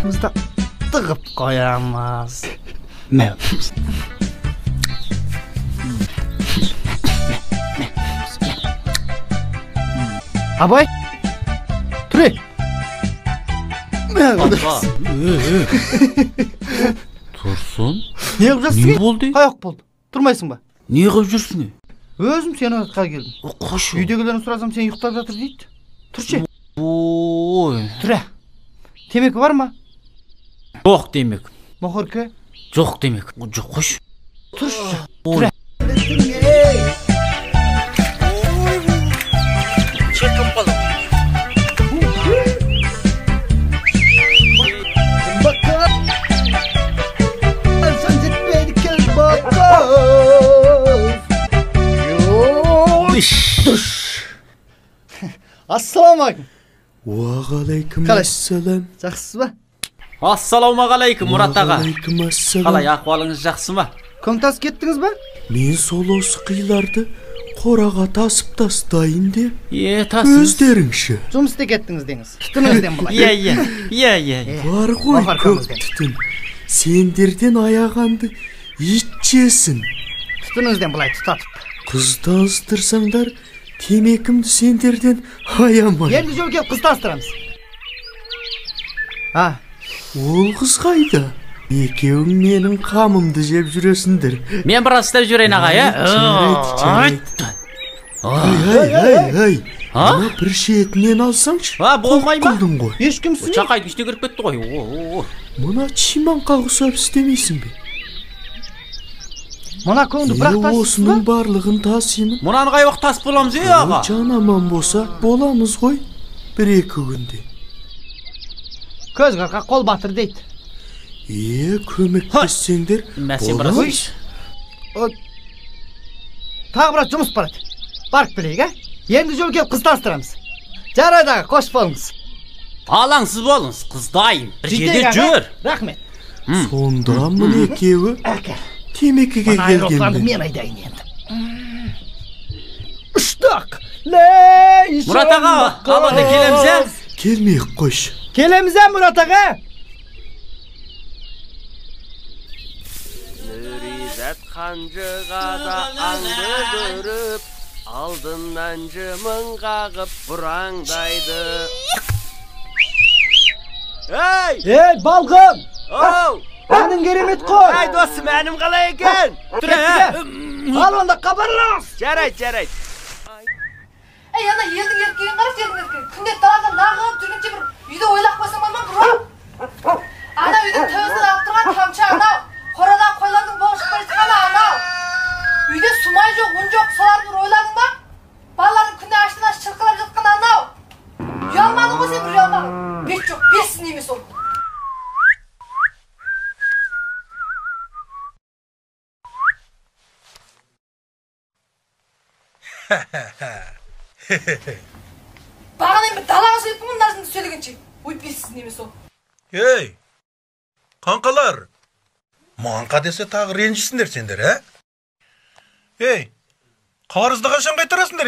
Başımızda tıgıp koyamaz. Ne? Abay. Ture. Atla. Tursun. Niye kızarsın? Ne oldu? Kayak buldu. Durmaysın ba. Niye kıp жүрсің? Özüm seni atқа geldim. Koş. Үйdegilerini sorasam sen yuktap жатыр deydi. Turçe. Oy. Ture. Temeki var mı? Жоқ демек. Mohorke. Жоқ демек. Жоқ koş. Turçe. Ture. Çekip kalın. Bakar. Sen zetmeydi kez bakar. Duş. Assalamu alaikum. Уағалайкумассалам. Жақсысыз ба? Ассалаумағалейкум Мұрат аға. Уағалайкумассалам. Қалай ахуалыңыз жақсы ма? Көңтас кеттіңіз ба? Мен сол осы қиларды қораға тасып тастайын деп. Тасыңыз. Өздеріңші. Жұмысты кеттіңіз деңіз. Түтініңізден бұлай. Иә. Бар ғой көк түтін. Сендерден аяғанды ит жесін. Түтініңізден бұлай тұтатып. Қыз таныстырсаңдар, темекімді сендерден аямай. Енді жол келіп қыз таныстырамыз. Ол қыз қайда? Екеуің менің қамымды жеп жүресіңдер. Мен біраз істеп жүрейін аға, Жарайды. Ай. Ана бір шетінен алсаңшы. Болмай ма? Қылдың ғой. Ешкімсің? Чақайды ішіне кіріп кетті ғой. Мұна чиманға ұқсап істемейсің бе? Мұна көңді бірақ тасысыз осының ба? барлығын тасимын. Мұнан қай уақыт тас боламыз аға? Жанаман болса боламыз ғой. Бір-екі күнде. Көз қырқа қол батыр дейді. Көмектессеңдер боламыз. Тағы біраз жұмыс барады. Барып білейік, Енді жол келіп қыз таныстырамыз. Жарайды аға, қош болыңыз. Алаңсыз болыңыз, қыз дайын. Бір жерде жүр. Рахмет. Сонда мұн екеуі темекіге келгенде. Мен айдайын енді. Үштақ. Мұрат аға, алады келеміз, Келмейік қош. Келеміз, Мұрат аға. Нүризат қанжығада аңды көріп, алдынан жымын қағып бұраңдайды. Ей, балғын! Оу! Әнің керемет қой! Ай, досым, әнім қалай екен? Ал онда қабарлас! Жарайды. Ана елдің еркегін қарап, елдің еркегін. Күнде даладан нағып жүргенше бір үйде ойлап қойсам аман бұрап. Ана үйдің төбесінен ағып тұрған тамшы анау. Қорадан қойлардың боғы шықпай жатқаны анау. Үйде сумай жоқ, ұн жоқ, соларды бір ойладың ба? Балалардың күнде аштан шырқылап жатқан анау. Ұялмадың ғой сен, бір ұялмадың. Бет жоқ, бессін емес ол. Бағана енді далаға сөйлеппін ғой, нарсыңды сөйлегенше. Ой, бессіз немес ол. Ей, қанқалар, маңқа десе тағы ренжісіңдер сендер, Ей, қарызды қашан қайтарасыңдар,